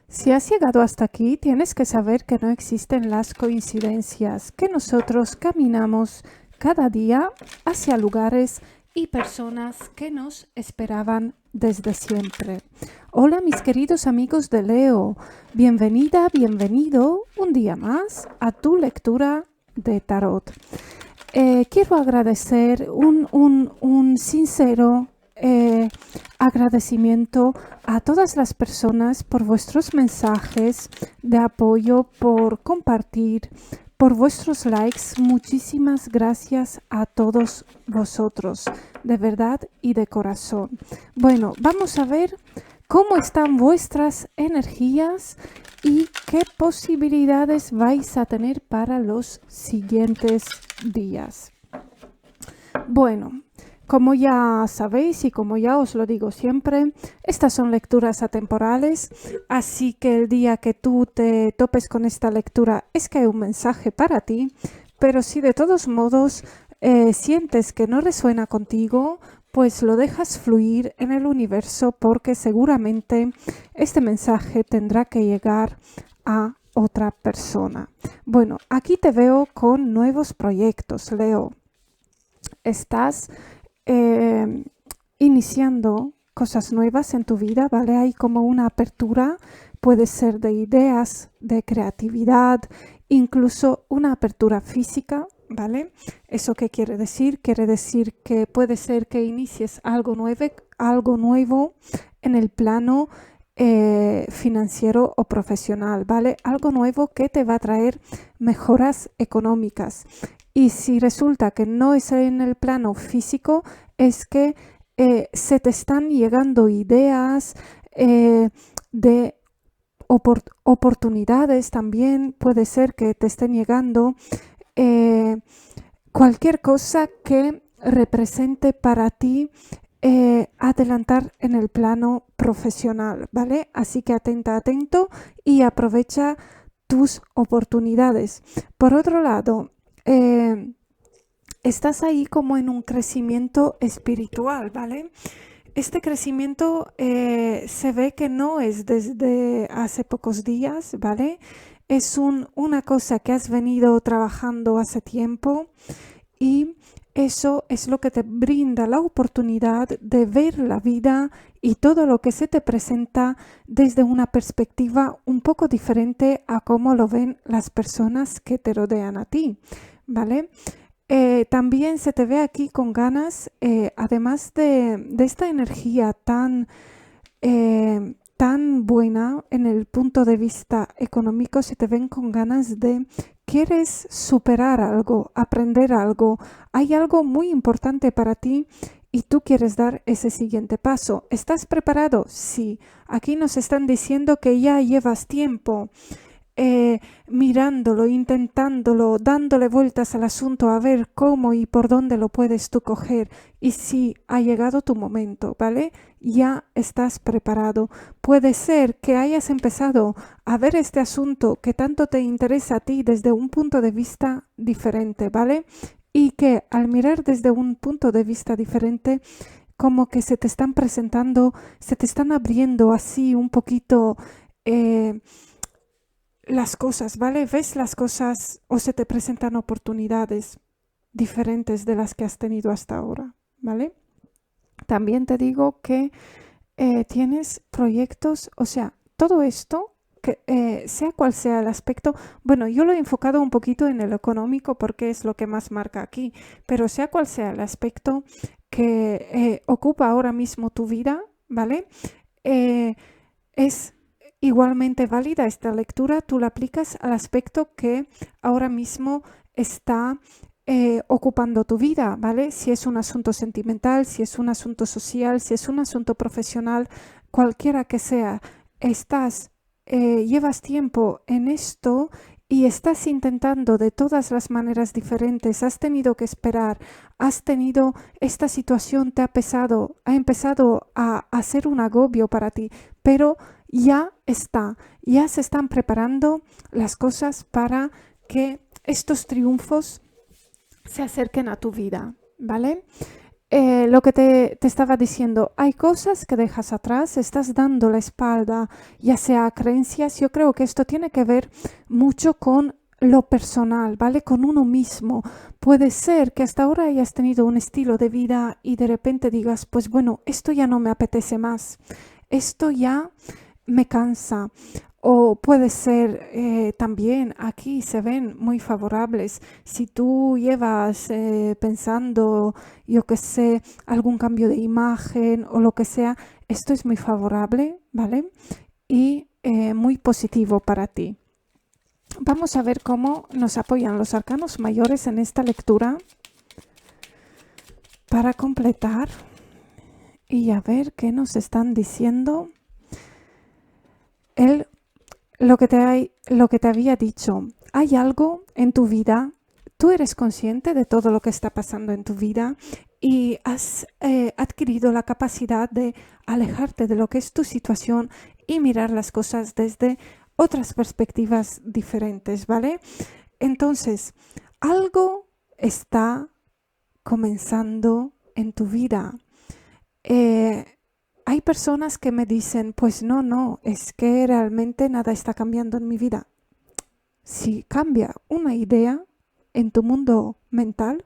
Si has llegado hasta aquí, tienes que saber que no existen las coincidencias, que nosotros caminamos cada día hacia lugares y personas que nos esperaban desde siempre. Hola mis queridos amigos de Leo, bienvenida, bienvenido un día más a tu lectura de tarot. Quiero agradecer un sincero agradecimiento a todas las personas por vuestros mensajes de apoyo, por compartir, por vuestros likes. Muchísimas gracias a todos vosotros, de verdad y de corazón. Bueno, vamos a ver cómo están vuestras energías y qué posibilidades vais a tener para los siguientes días. Bueno, como ya sabéis y como ya os lo digo siempre, estas son lecturas atemporales, así que el día que tú te topes con esta lectura es que hay un mensaje para ti, pero si de todos modos sientes que no resuena contigo, pues lo dejas fluir en el universo porque seguramente este mensaje tendrá que llegar a otra persona. Bueno, aquí te veo con nuevos proyectos, Leo. Estás iniciando cosas nuevas en tu vida, ¿vale? Hay como una apertura, puede ser de ideas, de creatividad, incluso una apertura física, ¿vale? ¿Eso qué quiere decir? Quiere decir que puede ser que inicies algo nuevo en el plano financiero o profesional, ¿vale? Algo nuevo que te va a traer mejoras económicas. Y si resulta que no es en el plano físico, es que se te están llegando ideas de oportunidades también, puede ser que te estén llegando cualquier cosa que represente para ti adelantar en el plano profesional, ¿vale? Así que atento y aprovecha tus oportunidades. Por otro lado, estás ahí como en un crecimiento espiritual, ¿vale? Este crecimiento se ve que no es desde hace pocos días, ¿vale? Es una cosa que has venido trabajando hace tiempo y eso es lo que te brinda la oportunidad de ver la vida y todo lo que se te presenta desde una perspectiva un poco diferente a cómo lo ven las personas que te rodean a ti, ¿vale? También se te ve aquí con ganas, además de esta energía tan buena en el punto de vista económico, se te ven con ganas de quieres superar algo, aprender algo, hay algo muy importante para ti y tú quieres dar ese siguiente paso. ¿Estás preparado? Sí. Aquí nos están diciendo que ya llevas tiempo mirándolo, intentándolo, dándole vueltas al asunto a ver cómo y por dónde lo puedes tú coger. Y sí, ha llegado tu momento, ¿vale? Ya estás preparado. Puede ser que hayas empezado a ver este asunto que tanto te interesa a ti desde un punto de vista diferente, ¿vale? Y que al mirar desde un punto de vista diferente, como que se te están presentando, se te están abriendo así un poquito las cosas, ¿vale? Ves las cosas o se te presentan oportunidades diferentes de las que has tenido hasta ahora, ¿vale? También te digo que tienes proyectos, o sea, todo esto, que, sea cual sea el aspecto, bueno, yo lo he enfocado un poquito en el económico porque es lo que más marca aquí, pero sea cual sea el aspecto que ocupa ahora mismo tu vida, ¿vale? Es igualmente válida esta lectura, tú la aplicas al aspecto que ahora mismo está ocupando tu vida, ¿vale? Si es un asunto sentimental, si es un asunto social, si es un asunto profesional, cualquiera que sea, llevas tiempo en esto y estás intentando de todas las maneras diferentes, has tenido que esperar, esta situación te ha empezado a ser un agobio para ti, pero ya se están preparando las cosas para que estos triunfos se acerquen a tu vida, ¿vale? lo que te estaba diciendo, hay cosas que dejas atrás, estás dando la espalda, ya sea a creencias. Yo creo que esto tiene que ver mucho con lo personal, ¿vale? Con uno mismo. Puede ser que hasta ahora hayas tenido un estilo de vida y de repente digas, pues bueno, esto ya no me apetece más, esto ya me cansa. O puede ser también, aquí se ven muy favorables, si tú llevas pensando, yo qué sé, algún cambio de imagen o lo que sea, esto es muy favorable, ¿vale? Y muy positivo para ti. Vamos a ver cómo nos apoyan los arcanos mayores en esta lectura para completar y a ver qué nos están diciendo. Lo que te había dicho, hay algo en tu vida, tú eres consciente de todo lo que está pasando en tu vida y has adquirido la capacidad de alejarte de lo que es tu situación y mirar las cosas desde otras perspectivas diferentes, ¿vale? Entonces, algo está comenzando en tu vida. Eh, Hay personas que me dicen, pues no, es que realmente nada está cambiando en mi vida. Si cambia una idea en tu mundo mental,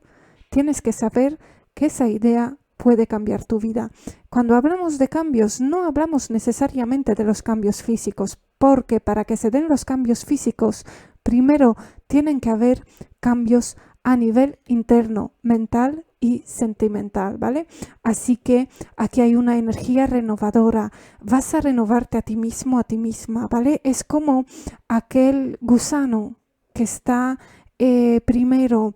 tienes que saber que esa idea puede cambiar tu vida. Cuando hablamos de cambios, no hablamos necesariamente de los cambios físicos, porque para que se den los cambios físicos, primero tienen que haber cambios a nivel interno, mental y sentimental, ¿vale? Así que aquí hay una energía renovadora. Vas a renovarte a ti mismo, a ti misma, ¿vale? Es como aquel gusano que está primero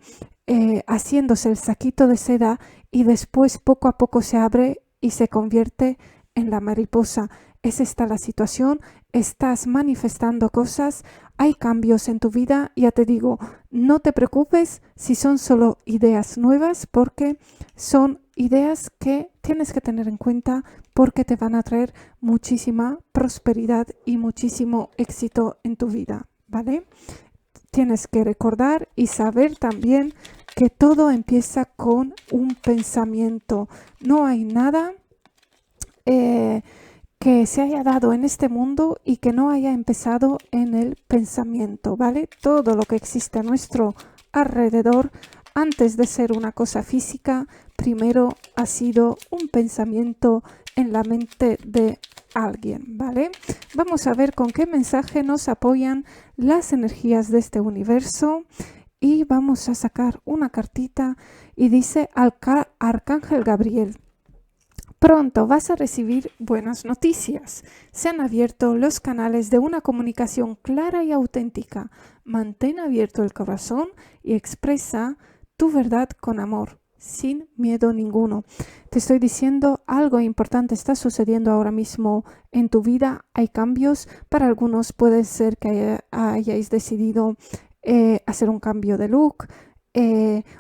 haciéndose el saquito de seda y después poco a poco se abre y se convierte en la mariposa. Es esta la situación, estás manifestando cosas, hay cambios en tu vida, ya te digo, no te preocupes si son solo ideas nuevas porque son ideas que tienes que tener en cuenta porque te van a traer muchísima prosperidad y muchísimo éxito en tu vida, ¿vale? Tienes que recordar y saber también que todo empieza con un pensamiento. No hay nada que se haya dado en este mundo y que no haya empezado en el pensamiento, ¿vale? Todo lo que existe a nuestro alrededor, antes de ser una cosa física, primero ha sido un pensamiento en la mente de alguien, ¿vale? Vamos a ver con qué mensaje nos apoyan las energías de este universo y vamos a sacar una cartita y dice Arcángel Gabriel. Pronto vas a recibir buenas noticias. Se han abierto los canales de una comunicación clara y auténtica. Mantén abierto el corazón y expresa tu verdad con amor, sin miedo ninguno. Te estoy diciendo algo importante está sucediendo ahora mismo en tu vida. Hay cambios. Para algunos puede ser que hayáis decidido hacer un cambio de look,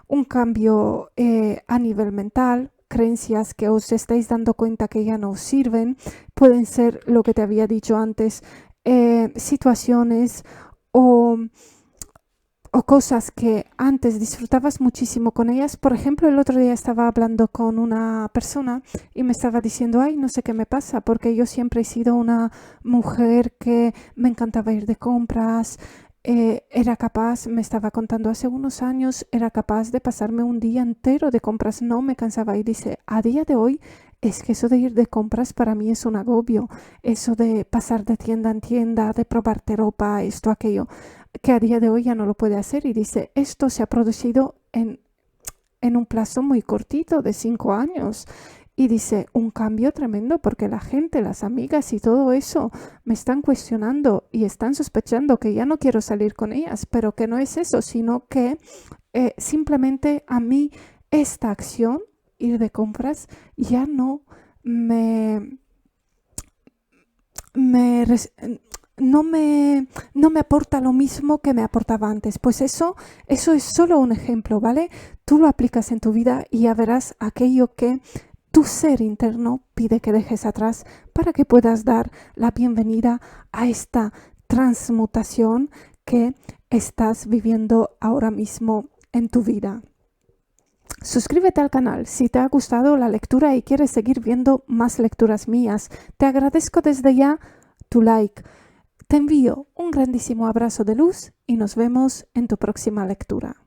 un cambio a nivel mental, creencias que os estáis dando cuenta que ya no os sirven, pueden ser lo que te había dicho antes, situaciones o cosas que antes disfrutabas muchísimo con ellas. Por ejemplo, el otro día estaba hablando con una persona y me estaba diciendo, ay, no sé qué me pasa, porque yo siempre he sido una mujer que me encantaba ir de compras, era capaz, me estaba contando hace unos años, era capaz de pasarme un día entero de compras, no me cansaba. Y dice, a día de hoy es que eso de ir de compras para mí es un agobio, eso de pasar de tienda en tienda, de probarte ropa, esto, aquello, que a día de hoy ya no lo puede hacer. Y dice, esto se ha producido en un plazo muy cortito de 5 años. Y dice, un cambio tremendo porque la gente, las amigas y todo eso me están cuestionando y están sospechando que ya no quiero salir con ellas, pero que no es eso, sino que simplemente a mí esta acción, ir de compras, ya no me, me res- no me aporta lo mismo que me aportaba antes. Pues eso es solo un ejemplo, ¿vale? Tú lo aplicas en tu vida y ya verás aquello que tu ser interno pide que dejes atrás para que puedas dar la bienvenida a esta transmutación que estás viviendo ahora mismo en tu vida. Suscríbete al canal si te ha gustado la lectura y quieres seguir viendo más lecturas mías. Te agradezco desde ya tu like. Te envío un grandísimo abrazo de luz y nos vemos en tu próxima lectura.